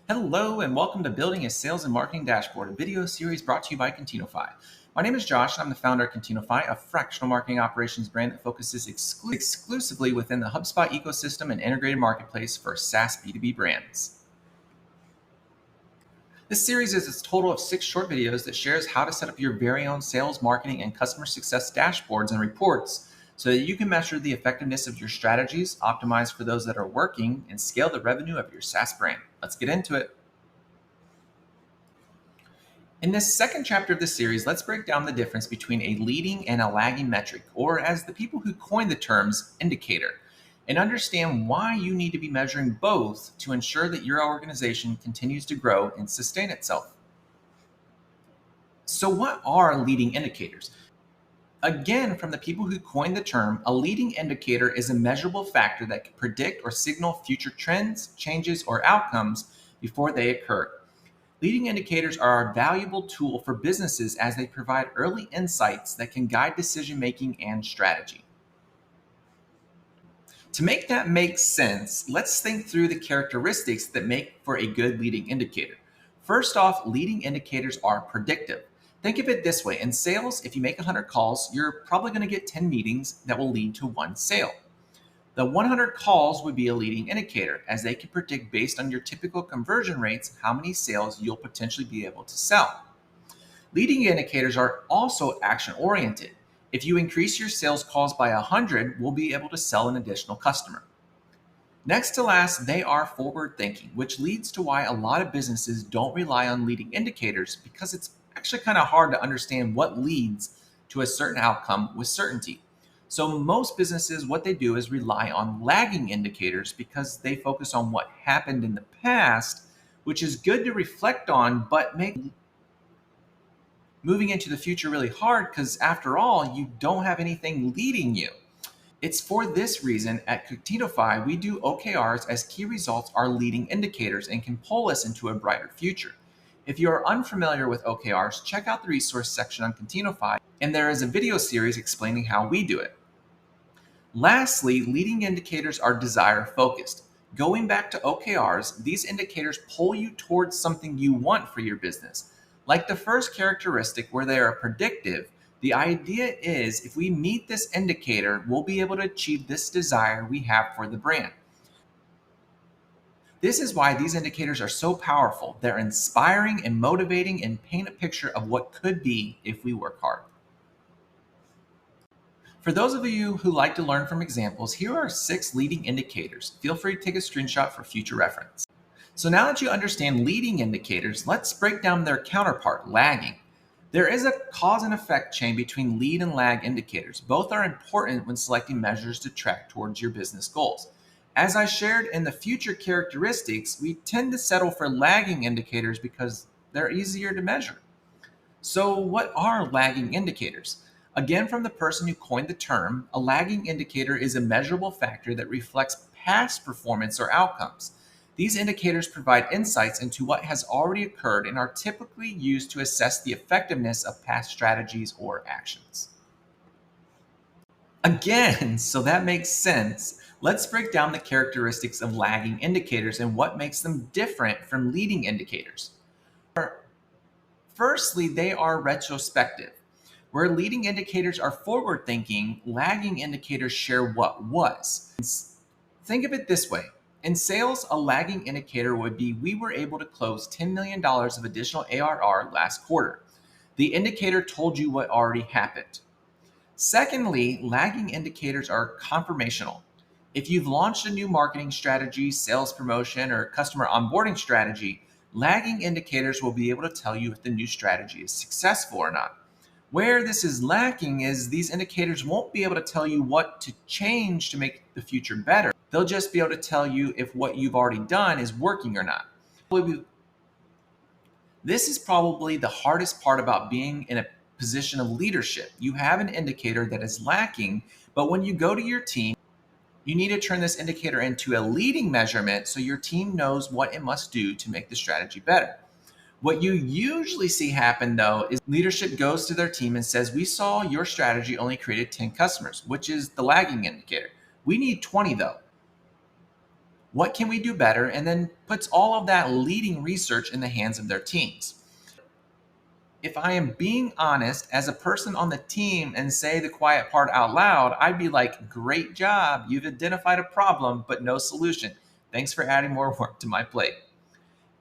Hello and welcome to Building a Sales and Marketing Dashboard, a video series brought to you by Continofy. My name is Josh and I'm the founder of Continofy, a fractional marketing operations brand that focuses exclusively within the HubSpot ecosystem and integrated marketplace for SaaS B2B brands. This series is a total of 6 short videos that shares how to set up your very own sales, marketing, and customer success dashboards and reports so that you can measure the effectiveness of your strategies, optimize for those that are working, and scale the revenue of your SaaS brand. Let's get into it. In this second chapter of the series, let's break down the difference between a leading and a lagging metric, or as the people who coined the terms, indicator, and understand why you need to be measuring both to ensure that your organization continues to grow and sustain itself. So, what are leading indicators? Again, from the people who coined the term, a leading indicator is a measurable factor that can predict or signal future trends, changes, or outcomes before they occur. Leading indicators are a valuable tool for businesses as they provide early insights that can guide decision-making and strategy. To make that make sense, let's think through the characteristics that make for a good leading indicator. First off, leading indicators are predictive. Think of it this way. In sales, if you make 100 calls, you're probably going to get 10 meetings that will lead to one sale. The 100 calls would be a leading indicator, as they can predict based on your typical conversion rates how many sales you'll potentially be able to sell. Leading indicators are also action-oriented. If you increase your sales calls by 100, we'll be able to sell an additional customer. Next to last, they are forward-thinking, which leads to why a lot of businesses don't rely on leading indicators because it's actually kind of hard to understand what leads to a certain outcome with certainty. So most businesses, what they do is rely on lagging indicators because they focus on what happened in the past, which is good to reflect on, but make moving into the future really hard because after all, you don't have anything leading you. It's for this reason at Continofy, we do OKRs as key results are leading indicators and can pull us into a brighter future. If you are unfamiliar with OKRs, check out the resource section on Continofy, and there is a video series explaining how we do it. Lastly, leading indicators are desire focused. Going back to OKRs, these indicators pull you towards something you want for your business. Like the first characteristic where they are predictive, the idea is if we meet this indicator, we'll be able to achieve this desire we have for the brand. This is why these indicators are so powerful. They're inspiring and motivating and paint a picture of what could be if we work hard. For those of you who like to learn from examples, here are 6 leading indicators. Feel free to take a screenshot for future reference. So now that you understand leading indicators, let's break down their counterpart, lagging. There is a cause and effect chain between lead and lag indicators. Both are important when selecting measures to track towards your business goals. As I shared in the future characteristics, we tend to settle for lagging indicators because they're easier to measure. So what are lagging indicators? Again, from the person who coined the term, a lagging indicator is a measurable factor that reflects past performance or outcomes. These indicators provide insights into what has already occurred and are typically used to assess the effectiveness of past strategies or actions. Again, so that makes sense, let's break down the characteristics of lagging indicators and what makes them different from leading indicators. Firstly, they are retrospective. Where leading indicators are forward-thinking, lagging indicators share what was. Think of it this way. In sales, a lagging indicator would be we were able to close $10 million of additional ARR last quarter. The indicator told you what already happened. Secondly, lagging indicators are confirmational. If you've launched a new marketing strategy, sales promotion, or customer onboarding strategy, lagging indicators will be able to tell you if the new strategy is successful or not. Where this is lacking is these indicators won't be able to tell you what to change to make the future better. They'll just be able to tell you if what you've already done is working or not. This is probably the hardest part about being in a position of leadership. You have an indicator that is lacking, but when you go to your team, you need to turn this indicator into a leading measurement so your team knows what it must do to make the strategy better. What you usually see happen, though, is leadership goes to their team and says, we saw your strategy only created 10 customers, which is the lagging indicator. We need 20, though. What can we do better? And then puts all of that leading research in the hands of their teams. If I am being honest as a person on the team and say the quiet part out loud, I'd be like, great job. You've identified a problem, but no solution. Thanks for adding more work to my plate.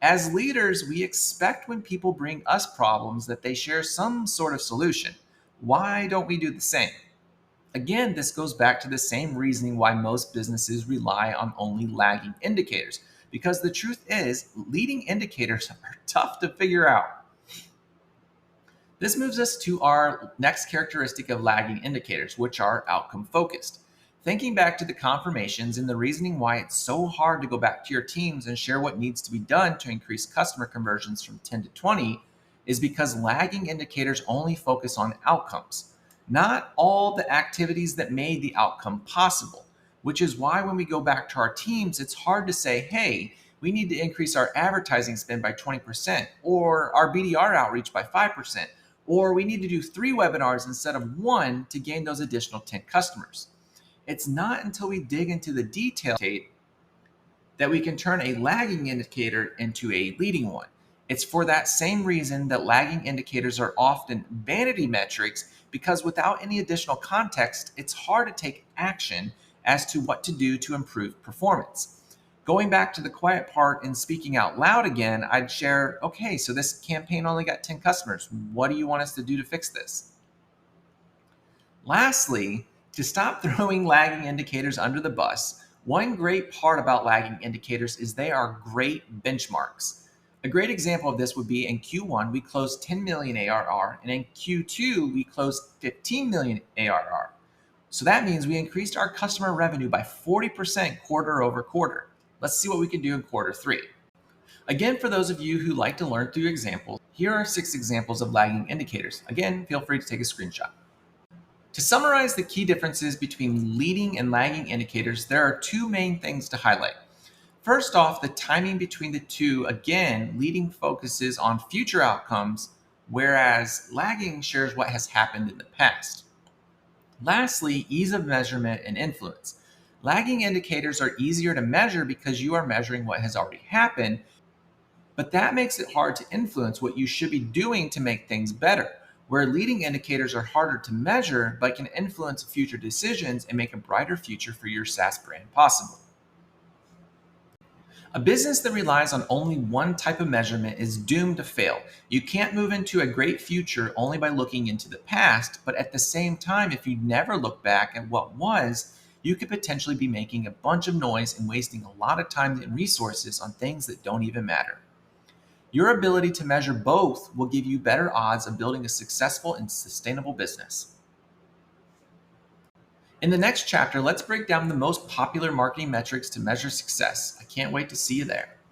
As leaders, we expect when people bring us problems that they share some sort of solution. Why don't we do the same? Again, this goes back to the same reasoning why most businesses rely on only lagging indicators, because the truth is, leading indicators are tough to figure out. This moves us to our next characteristic of lagging indicators, which are outcome focused. Thinking back to the confirmations and the reasoning why it's so hard to go back to your teams and share what needs to be done to increase customer conversions from 10 to 20 is because lagging indicators only focus on outcomes, not all the activities that made the outcome possible, which is why when we go back to our teams, it's hard to say, hey, we need to increase our advertising spend by 20% or our BDR outreach by 5%, or we need to do 3 webinars instead of 1 to gain those additional 10 customers. It's not until we dig into the detail that we can turn a lagging indicator into a leading one. It's for that same reason that lagging indicators are often vanity metrics, because without any additional context, it's hard to take action as to what to do to improve performance. Going back to the quiet part and speaking out loud again, I'd share, okay, so this campaign only got 10 customers. What do you want us to do to fix this? Lastly, to stop throwing lagging indicators under the bus, one great part about lagging indicators is they are great benchmarks. A great example of this would be in Q1, we closed 10 million ARR, and in Q2, we closed 15 million ARR. So that means we increased our customer revenue by 40% quarter over quarter. Let's see what we can do in quarter 3. Again, for those of you who like to learn through examples, here are 6 examples of lagging indicators. Again, feel free to take a screenshot. To summarize the key differences between leading and lagging indicators, there are 2 main things to highlight. First off, the timing between the two. Again, leading focuses on future outcomes, whereas lagging shares what has happened in the past. Lastly, ease of measurement and influence. Lagging indicators are easier to measure because you are measuring what has already happened, but that makes it hard to influence what you should be doing to make things better, where leading indicators are harder to measure but can influence future decisions and make a brighter future for your SaaS brand possible. A business that relies on only one type of measurement is doomed to fail. You can't move into a great future only by looking into the past, but at the same time, if you never look back at what was, you could potentially be making a bunch of noise and wasting a lot of time and resources on things that don't even matter. Your ability to measure both will give you better odds of building a successful and sustainable business. In the next chapter, let's break down the most popular marketing metrics to measure success. I can't wait to see you there.